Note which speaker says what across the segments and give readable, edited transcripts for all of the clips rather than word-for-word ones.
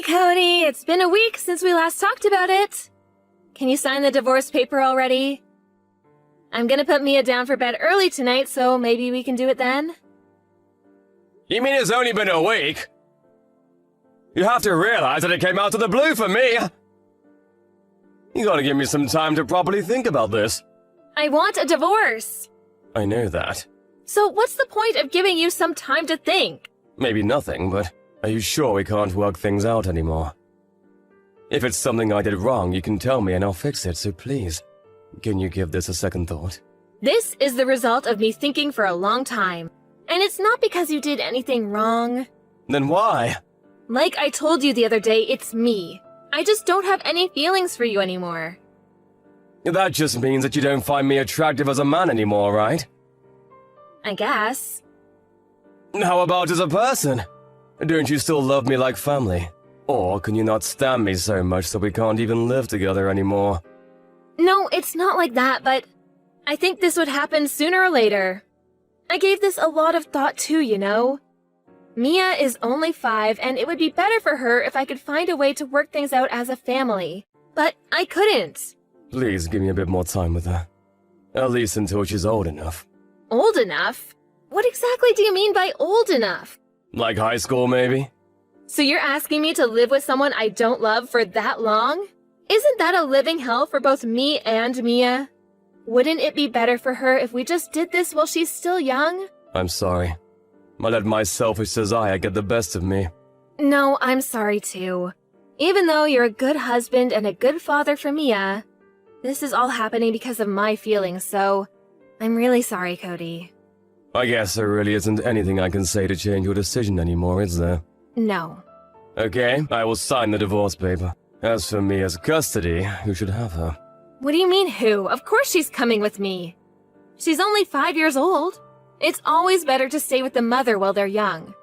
Speaker 1: Cody, it's been a week since we last talked about it. Can you sign the divorce paper already? I'm gonna put Mia down for bed early tonight, so maybe we can do it then?
Speaker 2: You mean it's only been a week? You have to realize that it came out of the blue for me. You gotta give me some time to properly think about this.
Speaker 1: I want a divorce.
Speaker 2: I know that.
Speaker 1: So what's the point of giving you some time to think?
Speaker 2: Maybe nothing, but are you sure we can't work things out anymore? If it's something I did wrong, you can tell me and I'll fix it, so please, can you give this a second thought?
Speaker 1: This is the result of me thinking for a long time. And it's not because you did anything wrong.
Speaker 2: Then why?
Speaker 1: Like I told you the other day, it's me. I just don't have any feelings for you anymore.
Speaker 2: That just means that you don't find me attractive as a man anymore, right?
Speaker 1: I guess.
Speaker 2: How about as a person? Don't you still love me like family? Or can you not stand me so much that we can't even live together anymore?
Speaker 1: No, it's not like that, but I think this would happen sooner or later. I gave this a lot of thought too, you know? Mia is only 5, and it would be better for her if I could find a way to work things out as a family. But I couldn't.
Speaker 2: Please give me a bit more time with her. At least until she's old enough.
Speaker 1: Old enough? What exactly do you mean by old enough?
Speaker 2: Like high school, maybe?
Speaker 1: So you're asking me to live with someone I don't love for that long? Isn't that a living hell for both me and Mia? Wouldn't it be better for her if we just did this while she's still young?
Speaker 2: I'm sorry. I let my selfish desire get the best of me.
Speaker 1: No, I'm sorry too. Even though you're a good husband and a good father for Mia, this is all happening because of my feelings, so I'm really sorry, Cody.
Speaker 2: I guess there really isn't anything I can say to change your decision anymore, is there?
Speaker 1: No.
Speaker 2: Okay, I will sign the divorce paper. As for Mia's custody, who should have her?
Speaker 1: What do you mean who? Of course she's coming with me. She's only 5 years old. It's always better to stay with the mother while they're young.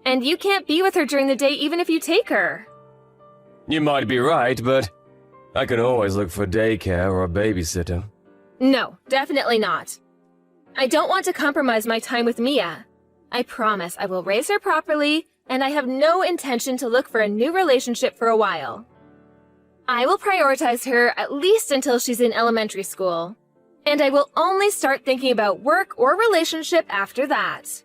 Speaker 1: And you can't be with her during the day even if you take her.
Speaker 2: You might be right, but I can always look for daycare or a babysitter.
Speaker 1: No, definitely not. I don't want to compromise my time with Mia. I promise I will raise her properly, and I have no intention to look for a new relationship for a while. I will prioritize her at least until she's in elementary school. And I will only start thinking about work or relationship after that.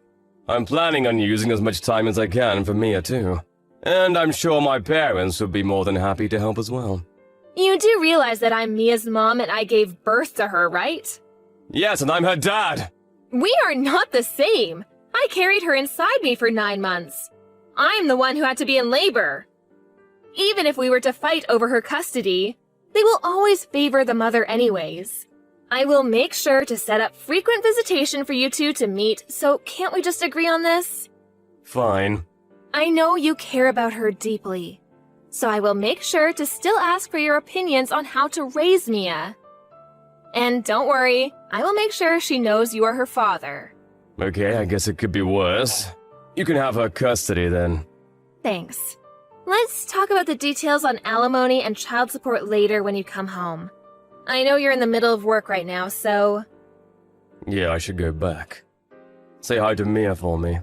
Speaker 2: I'm planning on using as much time as I can for Mia too. And I'm sure my parents would be more than happy to help as well.
Speaker 1: You do realize that I'm Mia's mom and I gave birth to her, right?
Speaker 2: Yes, and I'm her dad!
Speaker 1: We are not the same! I carried her inside me for 9 months. I'm the one who had to be in labor. Even if we were to fight over her custody, they will always favor the mother anyways. I will make sure to set up frequent visitation for you two to meet, so can't we just agree on this?
Speaker 2: Fine.
Speaker 1: I know you care about her deeply, so I will make sure to still ask for your opinions on how to raise Mia. And don't worry, I will make sure she knows you are her father.
Speaker 2: Okay, I guess it could be worse. You can have her custody then.
Speaker 1: Thanks. Let's talk about the details on alimony and child support later when you come home. I know you're in the middle of work right now, so...
Speaker 2: Yeah, I should go back. Say hi to Mia for me.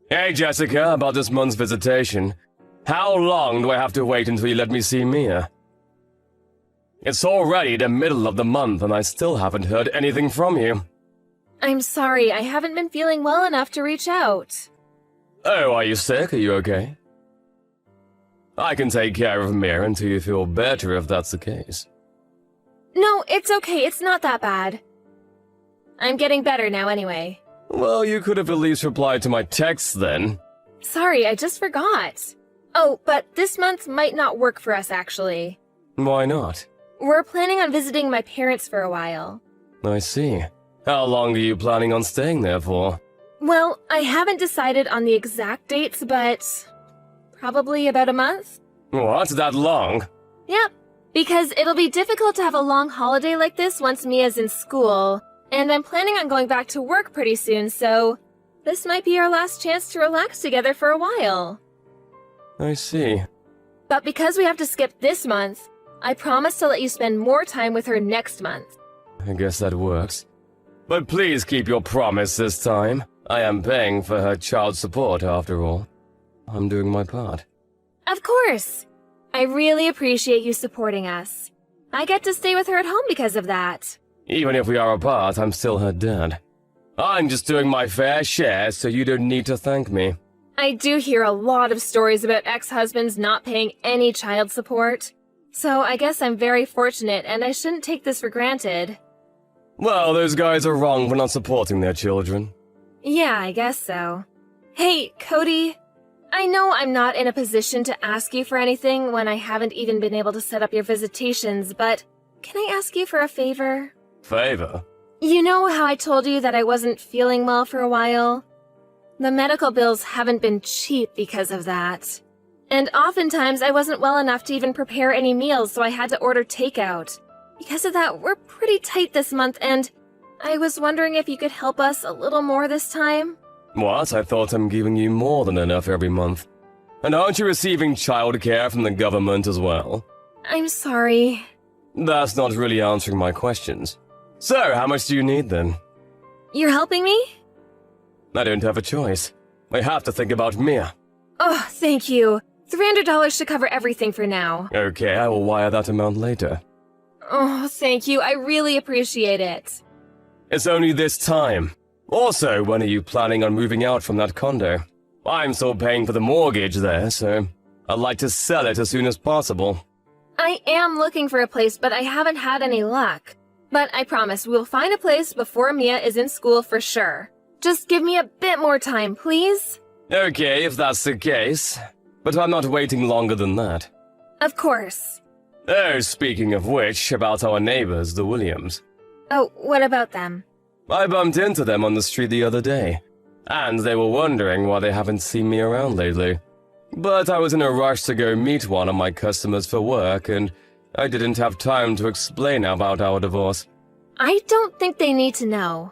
Speaker 2: Hey, Jessica, about this month's visitation. How long do I have to wait until you let me see Mia? It's already the middle of the month and I still haven't heard anything from you.
Speaker 1: I'm sorry, I haven't been feeling well enough to reach out.
Speaker 2: Oh, are you sick? Are you okay? I can take care of Mia until you feel better if that's the case.
Speaker 1: No, it's okay, it's not that bad. I'm getting better now anyway.
Speaker 2: Well, you could have at least replied to my texts then.
Speaker 1: Sorry, I just forgot. Oh, but this month might not work for us actually.
Speaker 2: Why not?
Speaker 1: We're planning on visiting my parents for a while.
Speaker 2: I see. How long are you planning on staying there for?
Speaker 1: Well, I haven't decided on the exact dates, but probably about a month.
Speaker 2: What, that long?
Speaker 1: Yep, because it'll be difficult to have a long holiday like this once Mia's in school, and I'm planning on going back to work pretty soon, so this might be our last chance to relax together for a while.
Speaker 2: I see.
Speaker 1: But because we have to skip this month, I promise to let you spend more time with her next month.
Speaker 2: I guess that works. But please keep your promise this time. I am paying for her child support after all. I'm doing my part.
Speaker 1: Of course. I really appreciate you supporting us. I get to stay with her at home because of that.
Speaker 2: Even if we are apart, I'm still her dad. I'm just doing my fair share, so you don't need to thank me.
Speaker 1: I do hear a lot of stories about ex-husbands not paying any child support. So I guess I'm very fortunate and I shouldn't take this for granted.
Speaker 2: Well, those guys are wrong for not supporting their children.
Speaker 1: Yeah, I guess so. Hey, Cody. I know I'm not in a position to ask you for anything when I haven't even been able to set up your visitations, but can I ask you for a favor?
Speaker 2: Favor?
Speaker 1: You know how I told you that I wasn't feeling well for a while? The medical bills haven't been cheap because of that. And oftentimes I wasn't well enough to even prepare any meals, so I had to order takeout. Because of that, we're pretty tight this month, and I was wondering if you could help us a little more this time?
Speaker 2: What? I thought I'm giving you more than enough every month. And aren't you receiving childcare from the government as well?
Speaker 1: I'm sorry.
Speaker 2: That's not really answering my questions. So, how much do you need then?
Speaker 1: You're helping me?
Speaker 2: I don't have a choice. I have to think about Mia.
Speaker 1: Oh, thank you. $300 should cover everything for now.
Speaker 2: Okay, I will wire that amount later.
Speaker 1: Oh, thank you. I really appreciate it.
Speaker 2: It's only this time. Also, when are you planning on moving out from that condo? I'm still paying for the mortgage there, so I'd like to sell it as soon as possible.
Speaker 1: I am looking for a place, but I haven't had any luck. But I promise we'll find a place before Mia is in school for sure. Just give me a bit more time, please.
Speaker 2: Okay, if that's the case. But I'm not waiting longer than that.
Speaker 1: Of course.
Speaker 2: Oh, speaking of which, about our neighbors, the Williams.
Speaker 1: Oh, what about them?
Speaker 2: I bumped into them on the street the other day, and they were wondering why they haven't seen me around lately. But I was in a rush to go meet one of my customers for work, and I didn't have time to explain about our divorce.
Speaker 1: I don't think they need to know.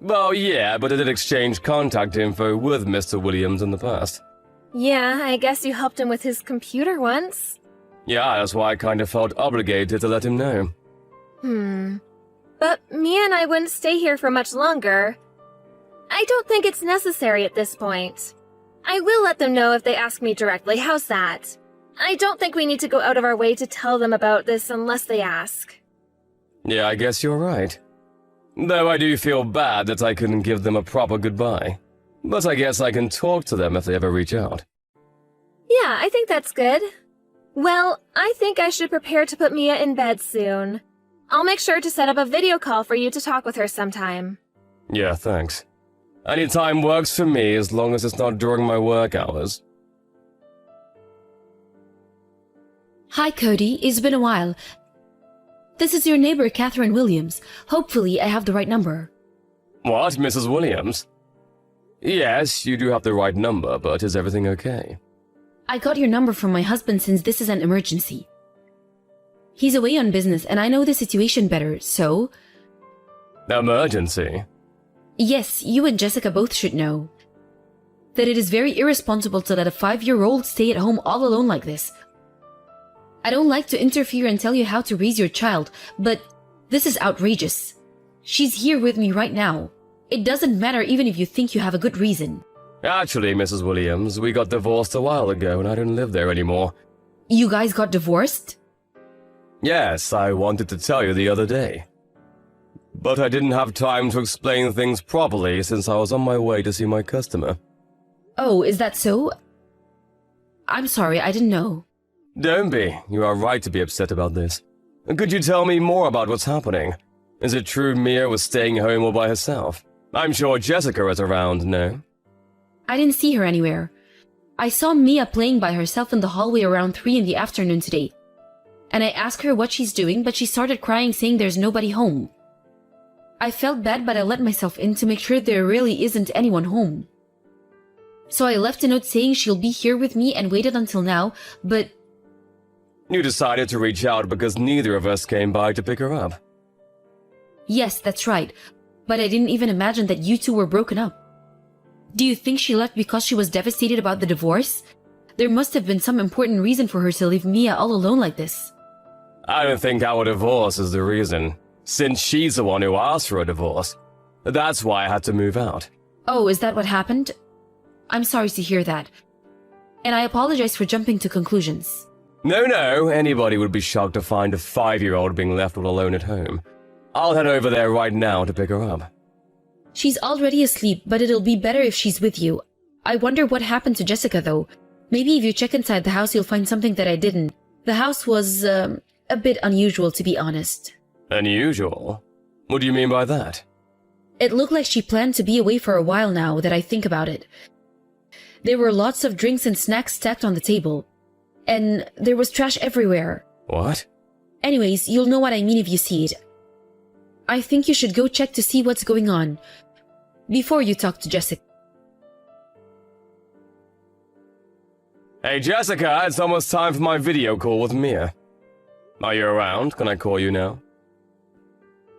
Speaker 2: Well, yeah, but I did exchange contact info with Mr. Williams in the past.
Speaker 1: Yeah, I guess you helped him with his computer once.
Speaker 2: Yeah, that's why I kind of felt obligated to let him know.
Speaker 1: But Mia and I wouldn't stay here for much longer. I don't think it's necessary at this point. I will let them know if they ask me directly. How's that? I don't think we need to go out of our way to tell them about this unless they ask.
Speaker 2: Yeah, I guess you're right. Though I do feel bad that I couldn't give them a proper goodbye. But I guess I can talk to them if they ever reach out.
Speaker 1: Yeah, I think that's good. Well, I think I should prepare to put Mia in bed soon. I'll make sure to set up a video call for you to talk with her sometime.
Speaker 2: Yeah, thanks. Any time works for me as long as it's not during my work hours.
Speaker 3: Hi, Cody. It's been a while. This is your neighbor, Catherine Williams. Hopefully, I have the right number.
Speaker 2: What, Mrs. Williams? Yes, you do have the right number, but is everything okay?
Speaker 3: I got your number from my husband since this is an emergency. He's away on business and I know the situation better, so...
Speaker 2: Emergency?
Speaker 3: Yes, you and Jessica both should know. That it is very irresponsible to let a 5-year-old stay at home all alone like this. I don't like to interfere and tell you how to raise your child, but this is outrageous. She's here with me right now. It doesn't matter even if you think you have a good reason.
Speaker 2: Actually, Mrs. Williams, we got divorced a while ago and I don't live there anymore.
Speaker 3: You guys got divorced?
Speaker 2: Yes, I wanted to tell you the other day. But I didn't have time to explain things properly since I was on my way to see my customer.
Speaker 3: Oh, is that so? I'm sorry, I didn't know.
Speaker 2: Don't be. You are right to be upset about this. Could you tell me more about what's happening? Is it true Mia was staying home all by herself? I'm sure Jessica is around, no?
Speaker 3: I didn't see her anywhere. I saw Mia playing by herself in the hallway around 3 in the afternoon today. And I asked her what she's doing, but she started crying saying there's nobody home. I felt bad, but I let myself in to make sure there really isn't anyone home. So I left a note saying she'll be here with me and waited until now, but...
Speaker 2: You decided to reach out because neither of us came by to pick her up.
Speaker 3: Yes, that's right. But I didn't even imagine that you two were broken up. Do you think she left because she was devastated about the divorce? There must have been some important reason for her to leave Mia all alone like this.
Speaker 2: I don't think our divorce is the reason, since she's the one who asked for a divorce. That's why I had to move out.
Speaker 3: Oh, is that what happened? I'm sorry to hear that. And I apologize for jumping to conclusions.
Speaker 2: No, anybody would be shocked to find a 5-year-old being left all alone at home. I'll head over there right now to pick her up.
Speaker 3: She's already asleep, but it'll be better if she's with you. I wonder what happened to Jessica, though. Maybe if you check inside the house, you'll find something that I didn't. The house was, a bit unusual, to be honest.
Speaker 2: Unusual? What do you mean by that?
Speaker 3: It looked like she planned to be away for a while now that I think about it. There were lots of drinks and snacks stacked on the table. And there was trash everywhere.
Speaker 2: What?
Speaker 3: Anyways, you'll know what I mean if you see it. I think you should go check to see what's going on before you talk to Jessica.
Speaker 2: Hey Jessica, it's almost time for my video call with Mia. Are you around? Can I call you now?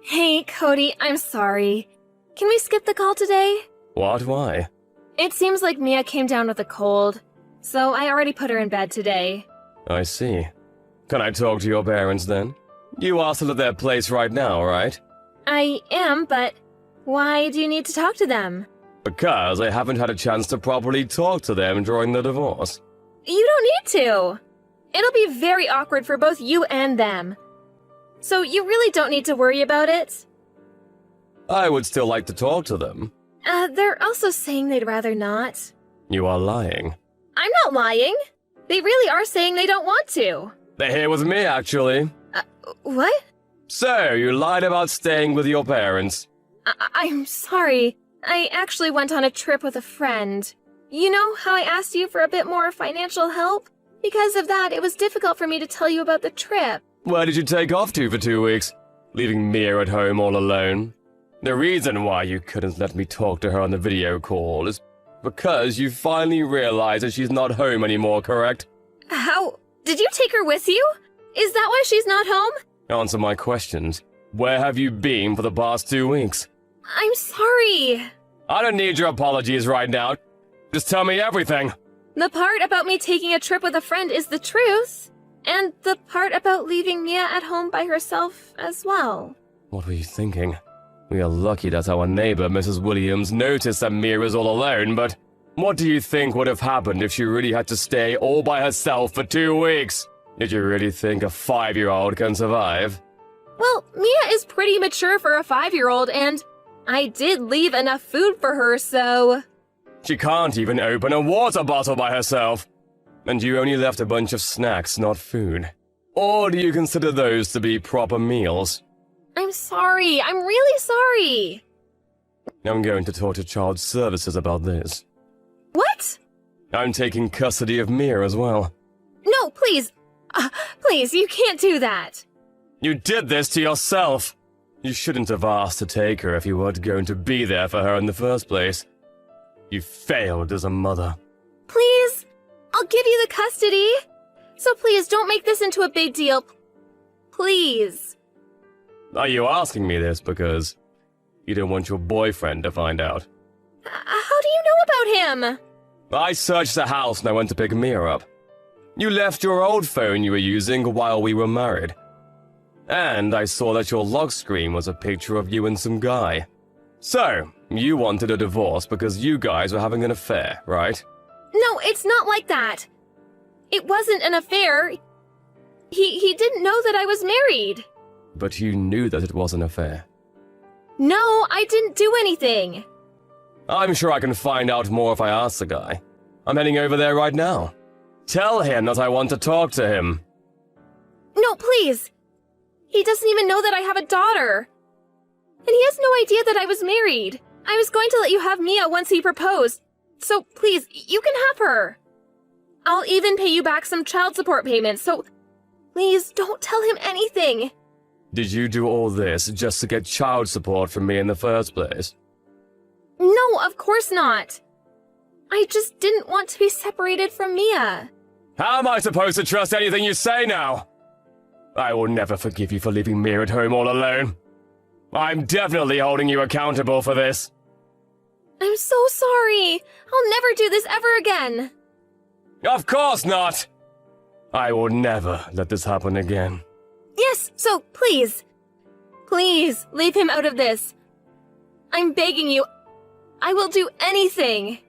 Speaker 1: Hey, Cody, I'm sorry. Can we skip the call today?
Speaker 2: What? Why?
Speaker 1: It seems like Mia came down with a cold, so I already put her in bed today.
Speaker 2: I see. Can I talk to your parents then? You are still at their place right now, right?
Speaker 1: I am, but why do you need to talk to them?
Speaker 2: Because I haven't had a chance to properly talk to them during the divorce.
Speaker 1: You don't need to. It'll be very awkward for both you and them. So you really don't need to worry about it.
Speaker 2: I would still like to talk to them.
Speaker 1: They're also saying they'd rather not.
Speaker 2: You are lying.
Speaker 1: I'm not lying. They really are saying they don't want to.
Speaker 2: They're here with me, actually.
Speaker 1: What?
Speaker 2: So, you lied about staying with your parents.
Speaker 1: I'm sorry. I actually went on a trip with a friend. You know how I asked you for a bit more financial help? Because of that, it was difficult for me to tell you about the trip.
Speaker 2: Where did you take off to for 2 weeks? Leaving Mia at home all alone? The reason why you couldn't let me talk to her on the video call is because you finally realized that she's not home anymore, correct?
Speaker 1: How? Did you take her with you? Is that why she's not home?
Speaker 2: Answer my questions. Where have you been for the past 2 weeks?
Speaker 1: I'm sorry.
Speaker 2: I don't need your apologies right now. Just tell me everything.
Speaker 1: The part about me taking a trip with a friend is the truth. And the part about leaving Mia at home by herself as well.
Speaker 2: What were you thinking? We are lucky that our neighbor, Mrs. Williams, noticed that Mia is all alone, but what do you think would have happened if she really had to stay all by herself for 2 weeks? Did you really think a 5-year-old can survive?
Speaker 1: Well, Mia is pretty mature for a 5-year-old, and I did leave enough food for her, so...
Speaker 2: She can't even open a water bottle by herself. And you only left a bunch of snacks, not food. Or do you consider those to be proper meals?
Speaker 1: I'm sorry. I'm really sorry.
Speaker 2: I'm going to talk to Child Services about this.
Speaker 1: What?
Speaker 2: I'm taking custody of Mia as well.
Speaker 1: No, please. Please, you can't do that.
Speaker 2: You did this to yourself. You shouldn't have asked to take her if you weren't going to be there for her in the first place. You failed as a mother.
Speaker 1: Please, I'll give you the custody. So please don't make this into a big deal. Please.
Speaker 2: Are you asking me this because you don't want your boyfriend to find out?
Speaker 1: How do you know about him?
Speaker 2: I searched the house and I went to pick Mia up. You left your old phone you were using while we were married. And I saw that your lock screen was a picture of you and some guy. So, you wanted a divorce because you guys were having an affair, right?
Speaker 1: No, it's not like that. It wasn't an affair. He didn't know that I was married.
Speaker 2: But you knew that it was an affair.
Speaker 1: No, I didn't do anything.
Speaker 2: I'm sure I can find out more if I ask the guy. I'm heading over there right now. Tell him that I want to talk to him.
Speaker 1: No, please. He doesn't even know that I have a daughter. And he has no idea that I was married. I was going to let you have Mia once he proposed. So please, you can have her. I'll even pay you back some child support payments, so please don't tell him anything.
Speaker 2: Did you do all this just to get child support from me in the first place?
Speaker 1: No, of course not. I just didn't want to be separated from Mia.
Speaker 2: How am I supposed to trust anything you say now? I will never forgive you for leaving Mia at home all alone. I'm definitely holding you accountable for this.
Speaker 1: I'm so sorry. I'll never do this ever again.
Speaker 2: Of course not! I will never let this happen again.
Speaker 1: Yes, so please. Please, leave him out of this. I'm begging you. I will do anything!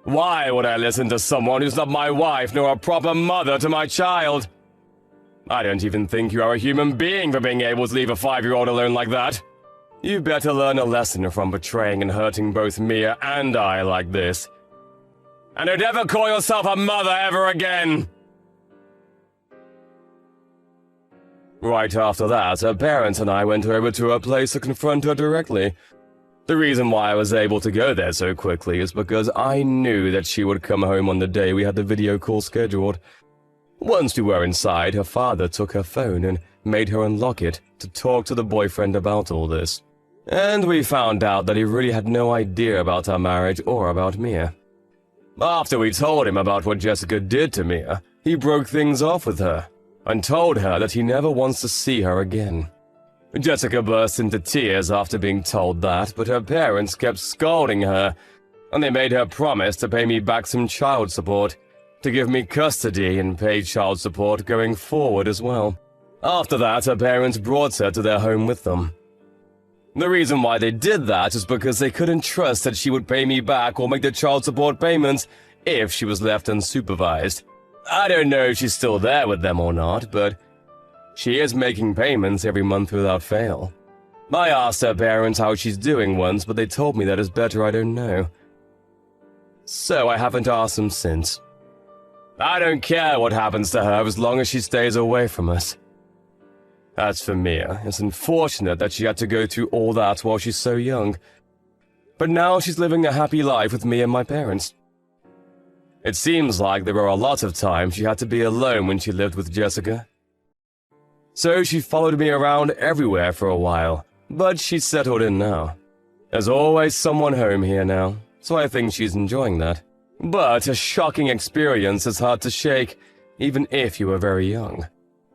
Speaker 2: Why would I listen to someone who's not my wife nor a proper mother to my child? I don't even think you are a human being for being able to leave a 5-year-old alone like that. You better learn a lesson from betraying and hurting both Mia and I like this. And don't ever call yourself a mother ever again! Right after that, her parents and I went over to her place to confront her directly. The reason why I was able to go there so quickly is because I knew that she would come home on the day we had the video call scheduled. Once we were inside, her father took her phone and made her unlock it to talk to the boyfriend about all this. And we found out that he really had no idea about our marriage or about Mia. After we told him about what Jessica did to Mia, he broke things off with her and told her that he never wants to see her again. Jessica burst into tears after being told that, but her parents kept scolding her, and they made her promise to pay me back some child support, to give me custody and paid child support going forward as well. After that, her parents brought her to their home with them. The reason why they did that is because they couldn't trust that she would pay me back or make the child support payments if she was left unsupervised. I don't know if she's still there with them or not, but she is making payments every month without fail. I asked her parents how she's doing once, but they told me that it's better I don't know. So I haven't asked them since. I don't care what happens to her as long as she stays away from us. As for Mia, it's unfortunate that she had to go through all that while she's so young. But now she's living a happy life with me and my parents. It seems like there were a lot of times she had to be alone when she lived with Jessica. So she followed me around everywhere for a while, but she's settled in now. There's always someone home here now, so I think she's enjoying that. But a shocking experience is hard to shake, even if you were very young.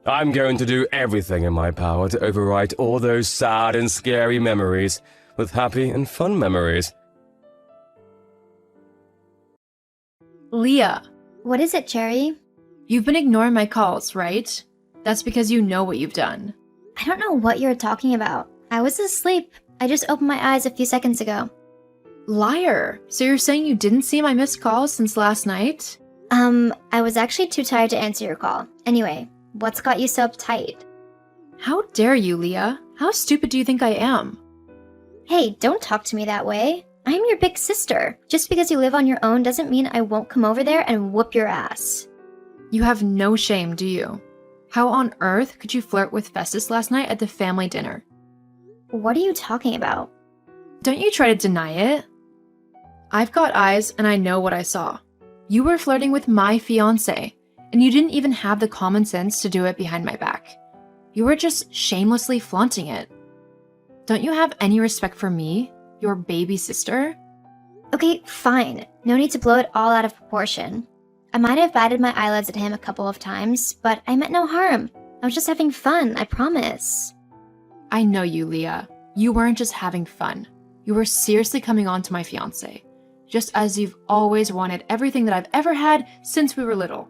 Speaker 2: I'm going to do everything in my power to overwrite all those sad and scary memories with happy and fun memories.
Speaker 4: Leah,
Speaker 5: What is it, Cherry?
Speaker 4: you've been ignoring my calls, right? That's because you know what you've done.
Speaker 5: I don't know what you're talking about. I was asleep. I just opened my eyes a few seconds ago.
Speaker 4: Liar! So you're saying you didn't see my missed calls since last night?
Speaker 5: I was actually too tired to answer your call. Anyway, what's got you so uptight?
Speaker 4: How dare you, Leah? How stupid do you think I am?
Speaker 5: Hey, don't talk to me that way. I'm your big sister. Just because you live on your own doesn't mean I won't come over there and whoop your ass.
Speaker 4: You have no shame, do you? How on earth could you flirt with Festus last night at the family dinner?
Speaker 5: What are you talking about?
Speaker 4: Don't you try to deny it. I've got eyes and I know what I saw. You were flirting with my fiancé, and you didn't even have the common sense to do it behind my back. You were just shamelessly flaunting it. Don't you have any respect for me, your baby sister?
Speaker 5: Okay, fine. No need to blow it all out of proportion. I might have batted my eyelids at him a couple of times, but I meant no harm. I was just having fun, I promise.
Speaker 4: I know you, Leah. You weren't just having fun. You were seriously coming on to my fiancé, just as you've always wanted everything that I've ever had since we were little.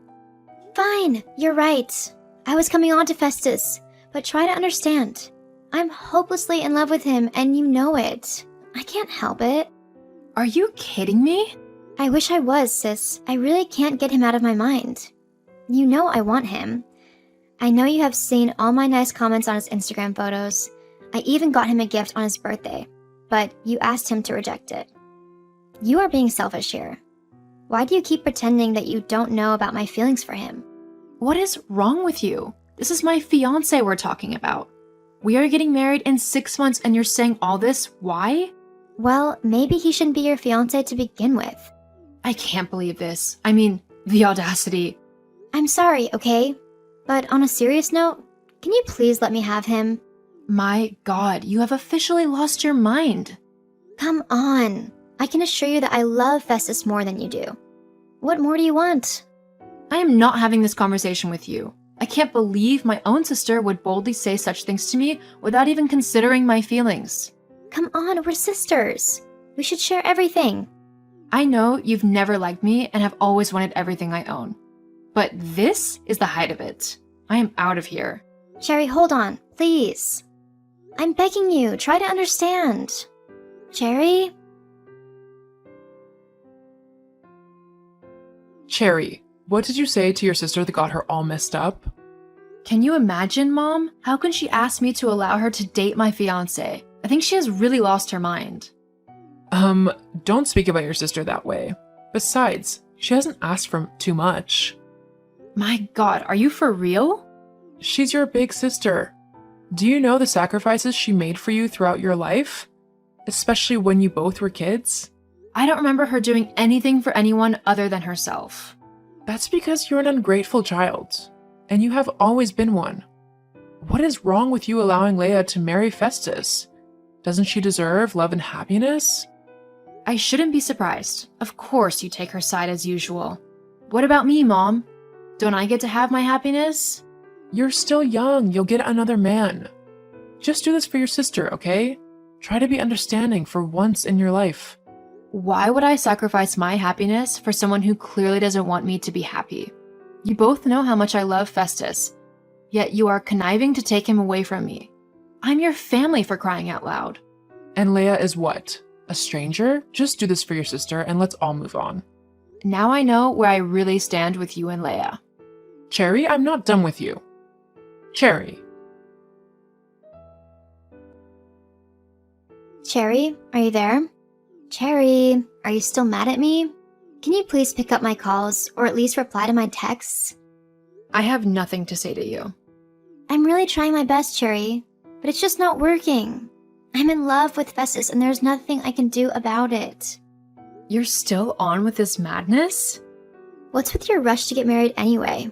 Speaker 5: Fine, you're right. I was coming on to Festus, but try to understand. I'm hopelessly in love with him, and you know it. I can't help it.
Speaker 4: Are you kidding me?
Speaker 5: I wish I was, sis. I really can't get him out of my mind. You know I want him. I know you have seen all my nice comments on his Instagram photos. I even got him a gift on his birthday, but you asked him to reject it. You are being selfish here. Why do you keep pretending that you don't know about my feelings for him?
Speaker 4: What is wrong with you? This is my fiancé we're talking about. We are getting married in 6 months and you're saying all this? Why?
Speaker 5: Well, maybe he shouldn't be your fiancé to begin with.
Speaker 4: I can't believe this. I mean, the audacity.
Speaker 5: I'm sorry, okay? But on a serious note, can you please let me have him?
Speaker 4: My God, you have officially lost your mind.
Speaker 5: Come on. I can assure you that I love Festus more than you do. What more do you want?
Speaker 4: I am not having this conversation with you. I can't believe my own sister would boldly say such things to me without even considering my feelings.
Speaker 5: Come on, we're sisters. We should share everything.
Speaker 4: I know you've never liked me and have always wanted everything I own. But this is the height of it. I am out of here.
Speaker 5: Cherry, hold on, please. I'm begging you, try to understand. Cherry?
Speaker 6: Cherry, what did you say to your sister that got her all messed up?
Speaker 4: Can you imagine, Mom? How can she ask me to allow her to date my fiancé? I think she has really lost her mind.
Speaker 6: Don't speak about your sister that way. Besides, she hasn't asked for too much.
Speaker 4: My God, are you for real?
Speaker 6: She's your big sister. Do you know the sacrifices she made for you throughout your life? Especially when you both were kids?
Speaker 4: I don't remember her doing anything for anyone other than herself.
Speaker 6: That's because you're an ungrateful child, and you have always been one. What is wrong with you allowing Leia to marry Festus? Doesn't she deserve love and happiness?
Speaker 4: I shouldn't be surprised. Of course you take her side as usual. What about me, Mom? Don't I get to have my happiness?
Speaker 6: You're still young, you'll get another man. Just do this for your sister, okay? Try to be understanding for once in your life.
Speaker 4: Why would I sacrifice my happiness for someone who clearly doesn't want me to be happy? You both know how much I love Festus, yet you are conniving to take him away from me. I'm your family, for crying out loud.
Speaker 6: And Leia is what? A stranger? Just do this for your sister and let's all move on.
Speaker 4: Now I know where I really stand with you and Leia.
Speaker 6: Cherry, I'm not done with you. Cherry.
Speaker 5: Cherry, are you there? Cherry, are you still mad at me? Can you please pick up my calls, or at least reply to my texts?
Speaker 4: I have nothing to say to you.
Speaker 5: I'm really trying my best, Cherry, but it's just not working. I'm in love with Festus and there's nothing I can do about it.
Speaker 4: You're still on with this madness?
Speaker 5: What's with your rush to get married anyway?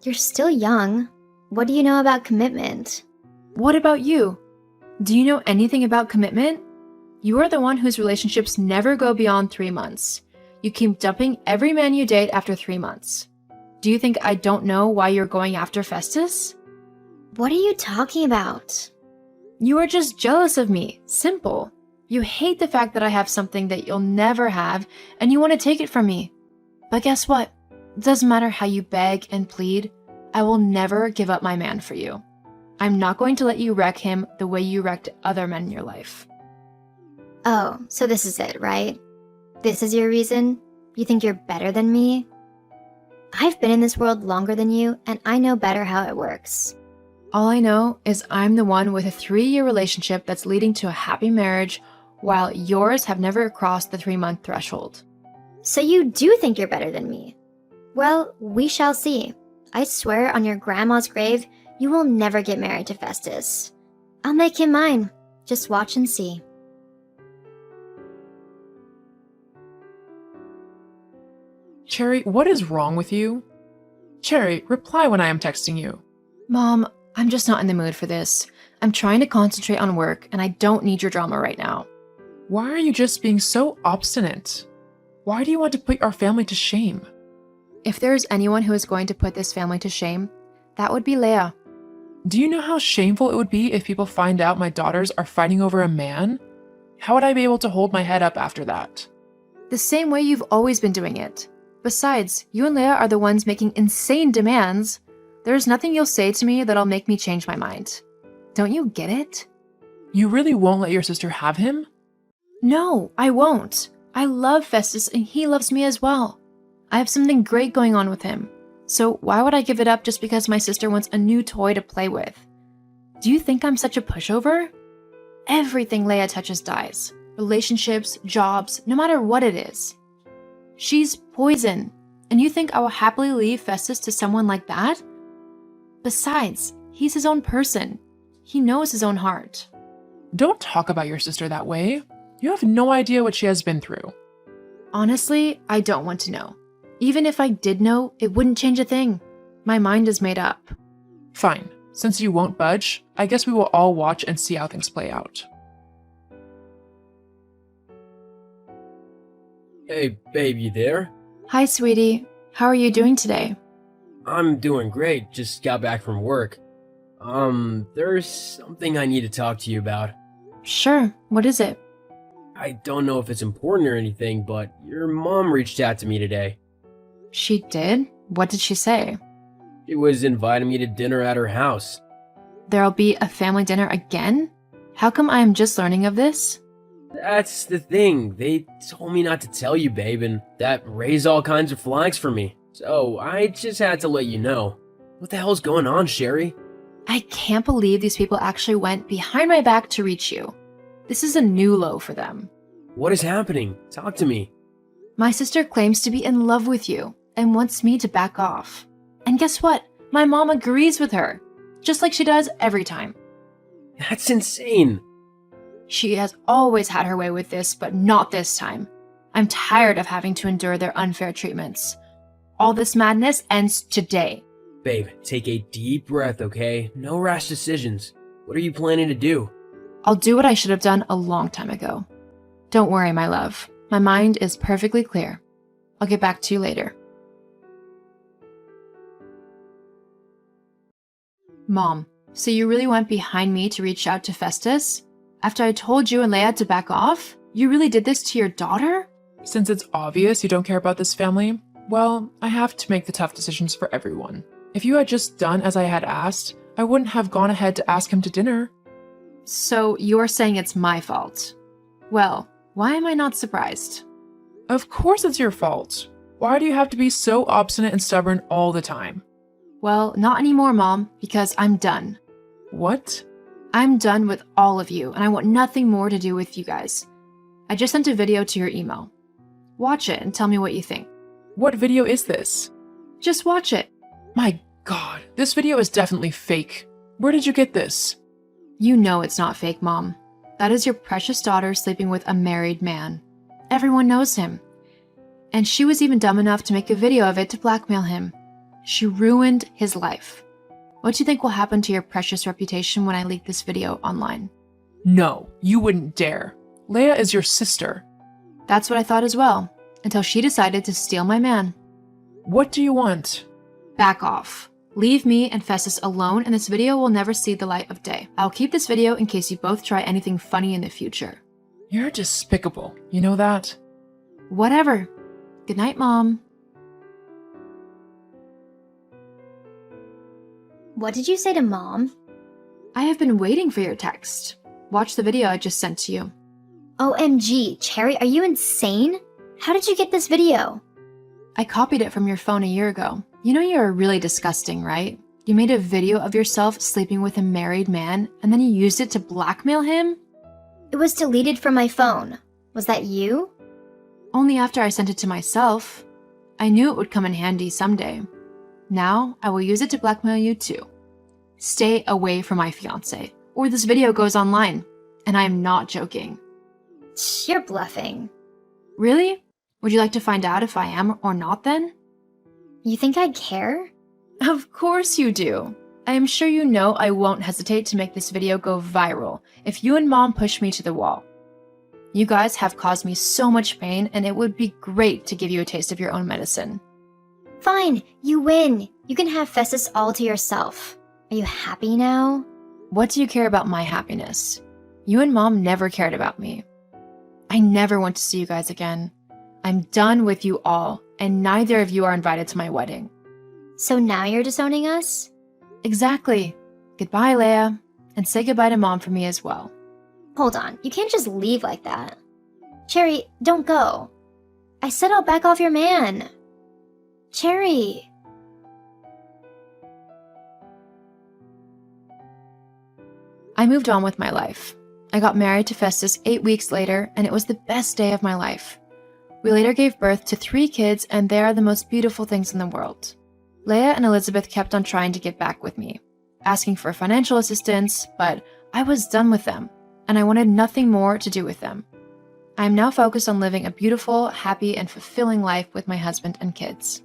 Speaker 5: You're still young. What do you know about commitment?
Speaker 4: What about you? Do you know anything about commitment? You are the one whose relationships never go beyond 3 months. You keep dumping every man you date after 3 months. Do you think I don't know why you're going after Festus?
Speaker 5: What are you talking about?
Speaker 4: You are just jealous of me. Simple. You hate the fact that I have something that you'll never have, and you want to take it from me. But guess what? It doesn't matter how you beg and plead. I will never give up my man for you. I'm not going to let you wreck him the way you wrecked other men in your life.
Speaker 5: Oh, so this is it, right? This is your reason? You think you're better than me? I've been in this world longer than you, and I know better how it works.
Speaker 4: All I know is I'm the one with a 3-year relationship that's leading to a happy marriage, while yours have never crossed the 3-month threshold.
Speaker 5: So you do think you're better than me? Well, we shall see. I swear on your grandma's grave, you will never get married to Festus. I'll make him mine. Just watch and see.
Speaker 6: Cherry, what is wrong with you? Cherry, reply when I am texting you.
Speaker 4: Mom, I'm just not in the mood for this. I'm trying to concentrate on work, and I don't need your drama right now.
Speaker 6: Why are you just being so obstinate? Why do you want to put our family to shame?
Speaker 4: If there is anyone who is going to put this family to shame, that would be Leia.
Speaker 6: Do you know how shameful it would be if people find out my daughters are fighting over a man? How would I be able to hold my head up after that?
Speaker 4: The same way you've always been doing it. Besides, you and Leia are the ones making insane demands. There's nothing you'll say to me that'll make me change my mind. Don't you get it?
Speaker 6: You really won't let your sister have him?
Speaker 4: No, I won't. I love Festus and he loves me as well. I have something great going on with him. So why would I give it up just because my sister wants a new toy to play with? Do you think I'm such a pushover? Everything Leia touches dies. Relationships, jobs, no matter what it is. She's poison. And you think I will happily leave Festus to someone like that? Besides, he's his own person. He knows his own heart.
Speaker 6: Don't talk about your sister that way. You have no idea what she has been through.
Speaker 4: Honestly, I don't want to know. Even if I did know, it wouldn't change a thing. My mind is made up.
Speaker 6: Fine. Since you won't budge, I guess we will all watch and see how things play out.
Speaker 7: Hey, babe, you there?
Speaker 4: Hi, sweetie. How are you doing today?
Speaker 7: I'm doing great. Just got back from work. There's something I need to talk to you about.
Speaker 4: Sure. What is it?
Speaker 7: I don't know if it's important or anything, but your mom reached out to me today.
Speaker 4: She did? What did she say?
Speaker 7: She was inviting me to dinner at her house.
Speaker 4: There'll be a family dinner again? How come I am just learning of this?
Speaker 7: That's the thing. They told me not to tell you, babe, and that raised all kinds of flags for me. So I just had to let you know. What the hell's going on, Sherry?
Speaker 4: I can't believe these people actually went behind my back to reach you. This is a new low for them.
Speaker 7: What is happening? Talk to me.
Speaker 4: My sister claims to be in love with you and wants me to back off. And guess what? My mom agrees with her, just like she does every time.
Speaker 7: That's insane.
Speaker 4: She has always had her way with this, but not this time. I'm tired of having to endure their unfair treatments. All this madness ends today.
Speaker 7: Babe, take a deep breath, okay? No rash decisions. What are you planning to do?
Speaker 4: I'll do what I should have done a long time ago. Don't worry, my love. My mind is perfectly clear. I'll get back to you later. Mom, so you really went behind me to reach out to Festus? After I told you and Leia to back off? You really did this to your daughter?
Speaker 6: Since it's obvious you don't care about this family, well, I have to make the tough decisions for everyone. If you had just done as I had asked, I wouldn't have gone ahead to ask him to dinner.
Speaker 4: So you're saying it's my fault? Well, why am I not surprised?
Speaker 6: Of course it's your fault. Why do you have to be so obstinate and stubborn all the time?
Speaker 4: Well, not anymore, Mom, because I'm done.
Speaker 6: What?
Speaker 4: I'm done with all of you, and I want nothing more to do with you guys. I just sent a video to your email. Watch it and tell me what you think.
Speaker 6: What video is this?
Speaker 4: Just watch it.
Speaker 6: My god, this video is definitely fake. Where did you get this?
Speaker 4: You know it's not fake, Mom. That is your precious daughter sleeping with a married man. Everyone knows him. And she was even dumb enough to make a video of it to blackmail him. She ruined his life. What do you think will happen to your precious reputation when I leak this video online?
Speaker 6: No, you wouldn't dare. Leia is your sister.
Speaker 4: That's what I thought as well, until she decided to steal my man.
Speaker 6: What do you want?
Speaker 4: Back off. Leave me and Festus alone, and this video will never see the light of day. I'll keep this video in case you both try anything funny in the future.
Speaker 6: You're despicable, you know that?
Speaker 4: Whatever. Good night, Mom.
Speaker 5: What did you say to Mom?
Speaker 4: I have been waiting for your text. Watch the video I just sent to you.
Speaker 5: OMG, Cherry, are you insane? How did you get this video?
Speaker 4: I copied it from your phone a year ago. You know you're really disgusting, right? You made a video of yourself sleeping with a married man, and then you used it to blackmail him?
Speaker 5: It was deleted from my phone. Was that you?
Speaker 4: Only after I sent it to myself. I knew it would come in handy someday. Now, I will use it to blackmail you too. Stay away from my fiancé, or this video goes online. And I am not joking.
Speaker 5: You're bluffing.
Speaker 4: Really? Would you like to find out if I am or not then?
Speaker 5: You think I'd care?
Speaker 4: Of course you do. I am sure you know I won't hesitate to make this video go viral if you and Mom push me to the wall. You guys have caused me so much pain, and it would be great to give you a taste of your own medicine.
Speaker 5: Fine, you win. You can have Festus all to yourself. Are you happy now?
Speaker 4: What do you care about my happiness? You and Mom never cared about me. I never want to see you guys again. I'm done with you all, and neither of you are invited to my wedding.
Speaker 5: So now you're disowning us?
Speaker 4: Exactly. Goodbye, Leia, and say goodbye to Mom for me as well.
Speaker 5: Hold on, you can't just leave like that. Cherry, don't go. I said I'll back off your man. Cherry.
Speaker 4: I moved on with my life. I got married to Festus 8 weeks later, and it was the best day of my life. We later gave birth to 3 kids, and they are the most beautiful things in the world. Leia and Elizabeth kept on trying to get back with me, asking for financial assistance, but I was done with them, and I wanted nothing more to do with them. I am now focused on living a beautiful, happy, and fulfilling life with my husband and kids.